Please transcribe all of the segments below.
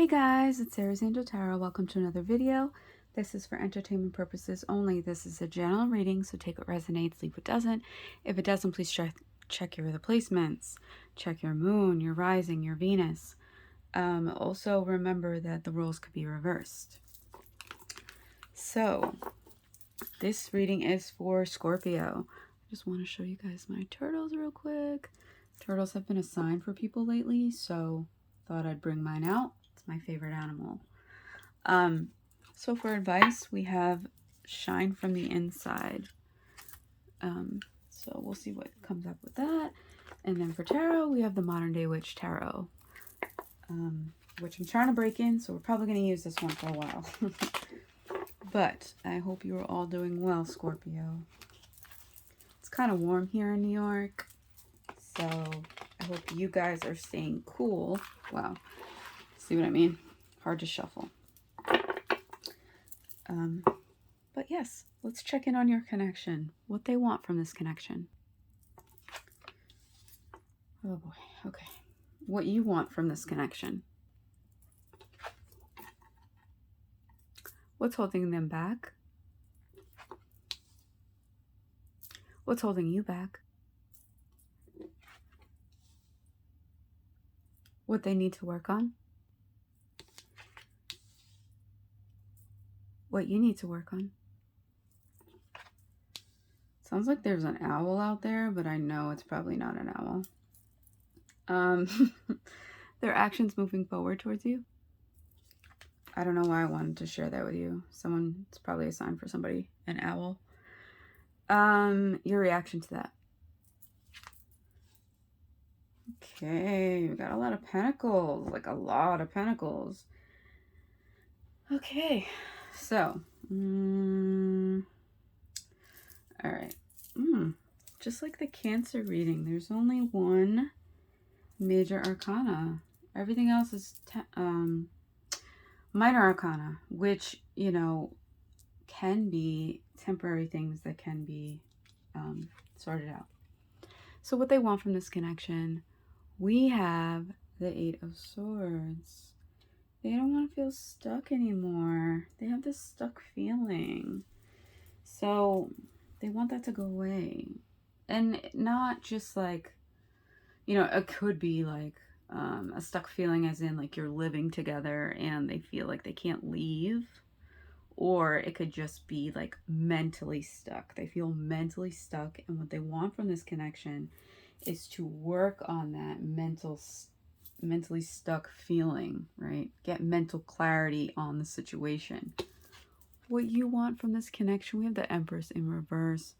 Hey guys, it's ariesangeltarot. Welcome to another video. This is for entertainment purposes only. This is a general reading, so take what resonates, leave what doesn't. If it doesn't, please check your other placements. Check your moon, your rising, your Venus. Also remember that the roles could be reversed. So, this reading is for Scorpio. I just want to show you guys my turtles real quick. Turtles have been a sign for people lately, so thought I'd bring mine out. It's my favorite animal. So for advice, we have shine from the inside. So we'll see what comes up with that. And then for tarot, we have the Modern Day Witch Tarot, which I'm trying to break in, so we're probably going to use this one for a while. But I hope you are all doing well, Scorpio. It's kind of warm here in New York, so I hope you guys are staying cool. Wow. See what I mean? Hard to shuffle. But yes, let's check in on your connection. What they want from this connection. Oh boy. Okay. What you want from this connection. What's holding them back? What's holding you back? What they need to work on? What you need to work on? Sounds like there's an owl out there, but I know it's probably not an owl. Their actions moving forward towards you. I don't know why I wanted to share that with you. It's probably a sign for somebody, an owl. Your reaction to that. Okay, we got a lot of pentacles, like a lot of pentacles. Okay, so, all right. Just like the Cancer reading, there's only one major arcana. Everything else is minor arcana, which, you know, can be temporary things that can be sorted out. So what they want from this connection, we have the Eight of Swords. They don't want to feel stuck anymore. They have this stuck feeling. So they want that to go away. And not just like, you know, it could be like a stuck feeling as in like you're living together and they feel like they can't leave. Or it could just be like mentally stuck. They feel mentally stuck. And what they want from this connection is to work on that mentally stuck feeling, right? Get mental clarity on the situation. What you want from this connection, we have the Empress in reverse.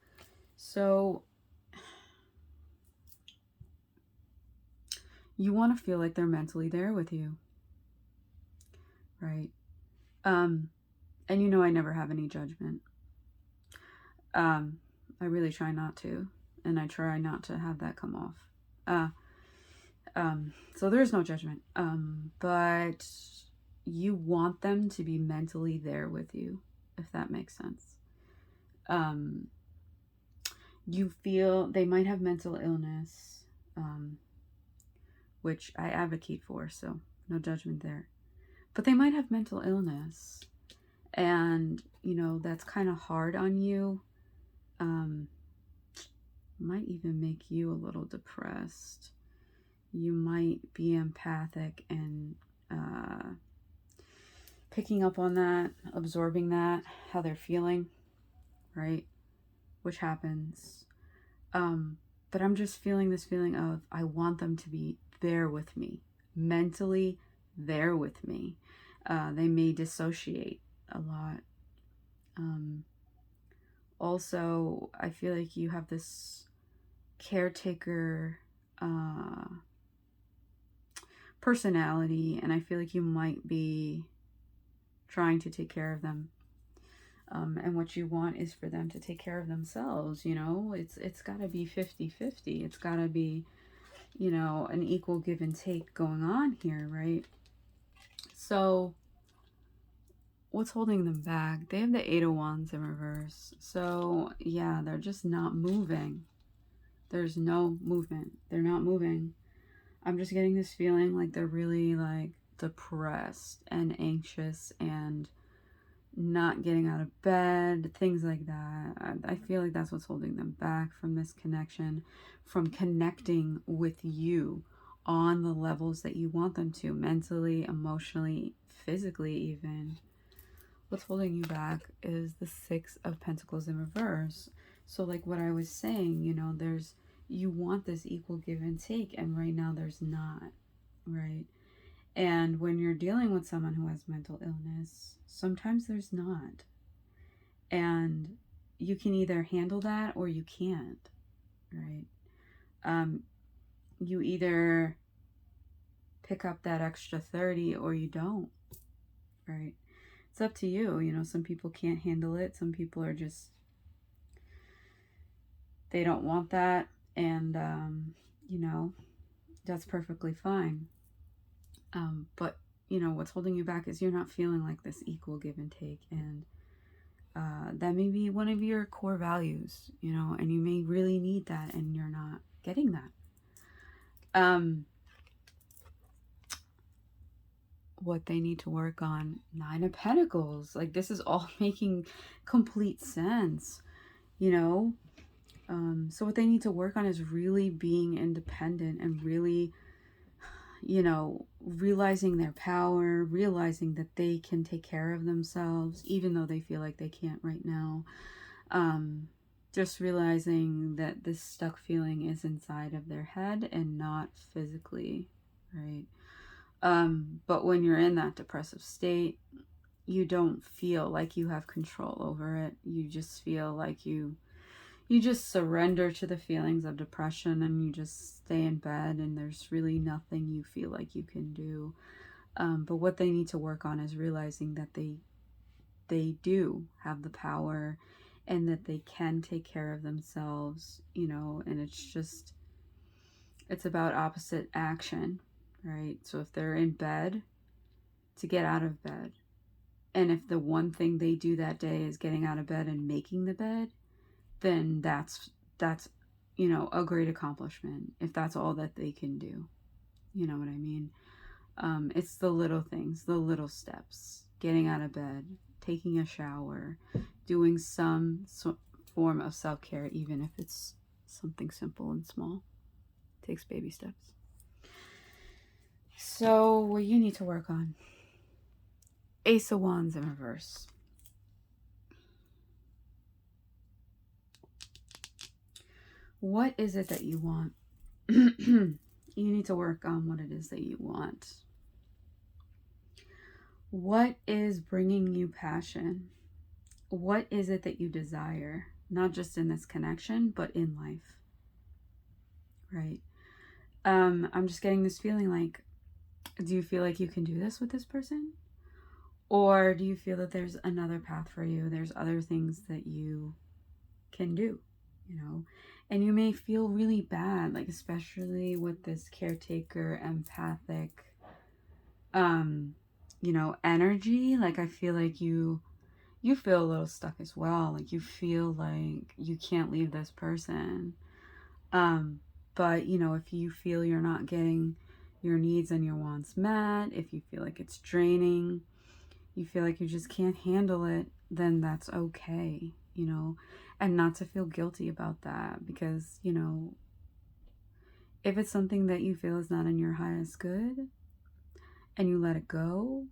So you want to feel like they're mentally there with you, right? And you know I never have any judgment. I really try not to, and I try not to have that come off. So there's no judgment. But you want them to be mentally there with you, if that makes sense. You feel they might have mental illness, which I advocate for, so no judgment there. But they might have mental illness, and, you know, that's kind of hard on you. Might even make you a little depressed. You might be empathic and picking up on that, absorbing that, how they're feeling, right? Which happens. But I'm just feeling this feeling of I want them to be there with me, mentally there with me. They may dissociate a lot. Also, I feel like you have this caretaker personality, and I feel like you might be trying to take care of them. And what you want is for them to take care of themselves, you know? It's got to be 50-50. It's got to be, you know, an equal give and take going on here, right? So what's holding them back? They have the Eight of Wands in reverse. So yeah, they're just not moving. There's no movement. They're not moving. I'm just getting this feeling like they're really like depressed and anxious and not getting out of bed, things like that. I feel like that's what's holding them back from this connection, from connecting with you on the levels that you want them to, mentally, emotionally, physically even. What's holding you back is the Six of Pentacles in reverse. So like what I was saying, you know, you want this equal give and take, and right now there's not, right? And when you're dealing with someone who has mental illness, sometimes there's not. And you can either handle that or you can't, right? You either pick up that extra 30 or you don't, right? It's up to you. You know, some people can't handle it. Some people are just, they don't want that. And, you know, that's perfectly fine. But, you know, what's holding you back is you're not feeling like this equal give and take. And that may be one of your core values, you know, and you may really need that and you're not getting that. What they need to work on, Nine of Pentacles. Like, this is all making complete sense, you know. So what they need to work on is really being independent and really, you know, realizing their power, realizing that they can take care of themselves, even though they feel like they can't right now. Just realizing that this stuck feeling is inside of their head and not physically, right? But when you're in that depressive state, you don't feel like you have control over it. You just feel like you just surrender to the feelings of depression and you just stay in bed and there's really nothing you feel like you can do. But what they need to work on is realizing that they do have the power and that they can take care of themselves, you know, and it's about opposite action, right? So if they're in bed, to get out of bed. And if the one thing they do that day is getting out of bed and making the bed, then that's you know, a great accomplishment if that's all that they can do. You know what I mean? It's the little things, the little steps, getting out of bed, taking a shower, doing some form of self-care, even if it's something simple and small. It takes baby steps. So what you need to work on, Ace of Wands in reverse. What is it that you want? You need to work on what it is that you want. What is bringing you passion? What is it that you desire? Not just in this connection, but in life. Right? I'm just getting this feeling like, do you feel like you can do this with this person? Or do you feel that there's another path for you? There's other things that you can do, you know? And you may feel really bad, like especially with this caretaker, empathic, you know, energy. Like I feel like you feel a little stuck as well. Like you feel like you can't leave this person. But you know, if you feel you're not getting your needs and your wants met, if you feel like it's draining, you feel like you just can't handle it, then that's okay, you know, and not to feel guilty about that, because, you know, if it's something that you feel is not in your highest good and you let it go,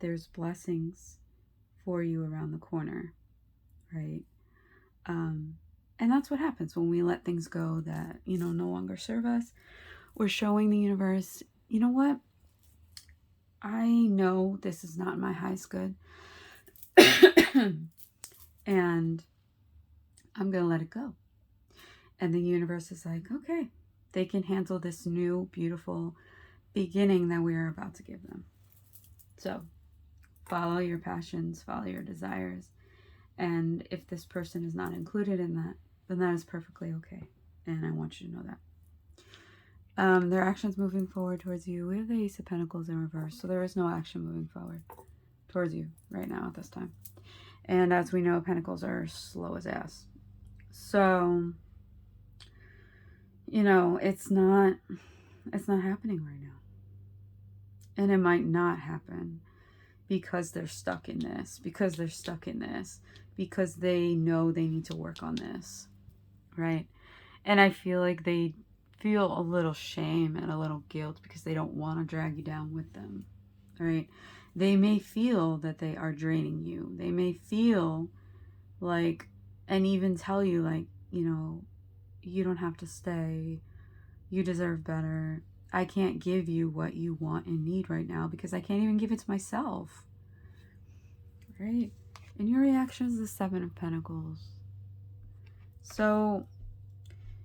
there's blessings for you around the corner, right? And that's what happens when we let things go that, you know, no longer serve us. We're showing the universe, you know what? I know this is not my highest good. And I'm going to let it go. And the universe is like, okay, they can handle this new, beautiful beginning that we are about to give them. So follow your passions, follow your desires. And if this person is not included in that, then that is perfectly okay. And I want you to know that. Their actions moving forward towards you. We have the Ace of Pentacles in reverse, so there is no action moving forward towards you right now at this time. And as we know, Pentacles are slow as ass. So, you know, it's not happening right now. And it might not happen because they're stuck in this, because they're stuck in this, because they know they need to work on this, right? And I feel like they feel a little shame and a little guilt because they don't want to drag you down with them, right? They may feel that they are draining you. They may feel like, and even tell you like, you know, you don't have to stay. You deserve better. I can't give you what you want and need right now because I can't even give it to myself, right? And your reaction is the Seven of Pentacles. So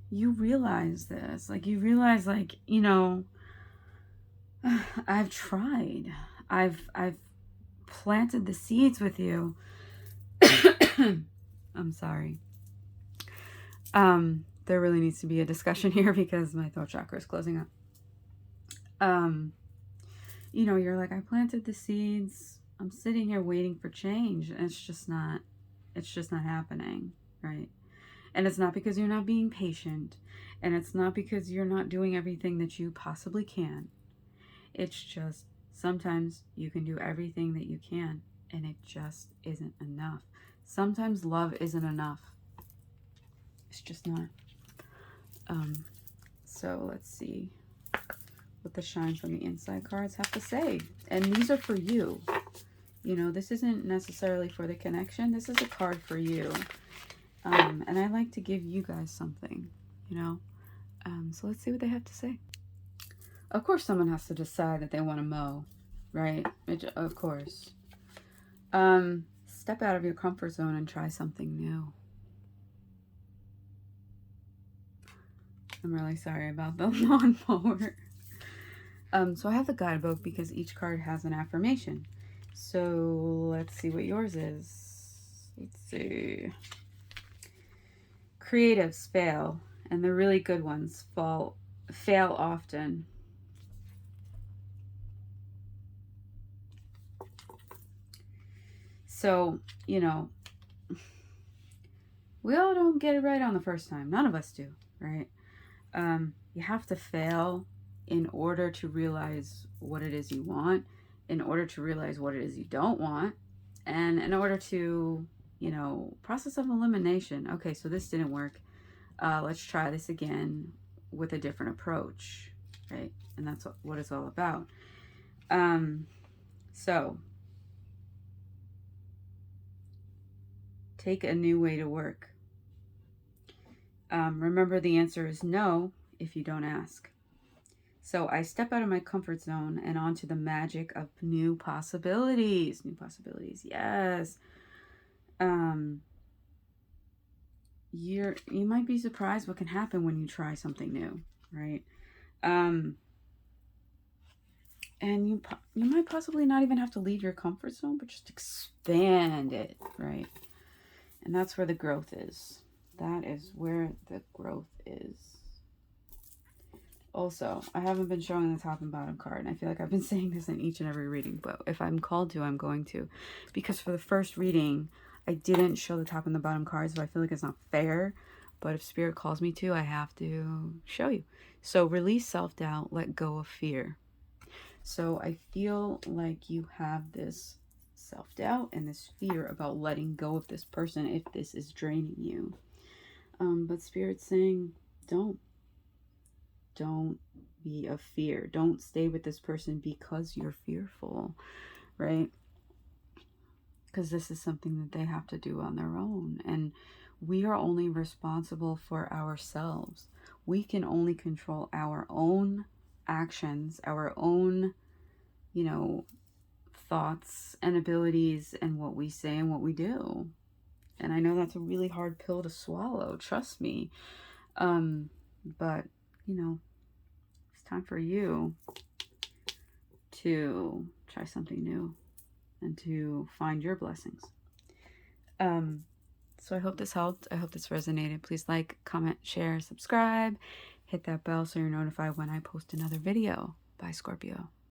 you realize this, like you realize like, you know, I've tried. I've planted the seeds with you. I'm sorry. There really needs to be a discussion here because my throat chakra is closing up. You know, you're like, I planted the seeds. I'm sitting here waiting for change. And it's just not happening, right? And it's not because you're not being patient. And it's not because you're not doing everything that you possibly can. It's just sometimes you can do everything that you can and it just isn't enough. Sometimes love isn't enough. It's just not. So let's see what the Shine from the Inside cards have to say. And these are for you. You know, this isn't necessarily for the connection. This is a card for you. And I like to give you guys something, you know. So let's see what they have to say. Of course, someone has to decide that they want to mow, right? Of course. Step out of your comfort zone and try something new. I'm really sorry about the lawnmower. So I have the guidebook because each card has an affirmation. So let's see what yours is. Let's see. Creatives fail, and the really good ones fail often. So, you know, we all don't get it right on the first time. None of us do, right? You have to fail in order to realize what it is you want, in order to realize what it is you don't want, and in order to, you know, process of elimination. Okay, so this didn't work. Let's try this again with a different approach, right? And that's what it's all about. So take a new way to work. Remember, the answer is no if you don't ask. So I step out of my comfort zone and onto the magic of new possibilities. New possibilities, yes. You might be surprised what can happen when you try something new, right? And you might possibly not even have to leave your comfort zone, but just expand it, right? And that's where the growth is. That is where the growth is. Also, I haven't been showing the top and bottom card, and I feel like I've been saying this in each and every reading, but if I'm called to, I'm going to. Because for the first reading, I didn't show the top and the bottom cards, but I feel like it's not fair. But if Spirit calls me to, I have to show you. So release self-doubt, let go of fear. So I feel like you have this self-doubt and this fear about letting go of this person if this is draining you. But Spirit's saying, don't be of fear. Don't stay with this person because you're fearful, right? Because this is something that they have to do on their own. And we are only responsible for ourselves. We can only control our own actions, our own, you know, thoughts and abilities and what we say and what we do. And I know that's a really hard pill to swallow, trust me. But, you know, it's time for you to try something new and to find your blessings. So I hope this helped. I hope this resonated. Please like, comment, share, subscribe. Hit that bell so you're notified when I post another video. Bye, Scorpio.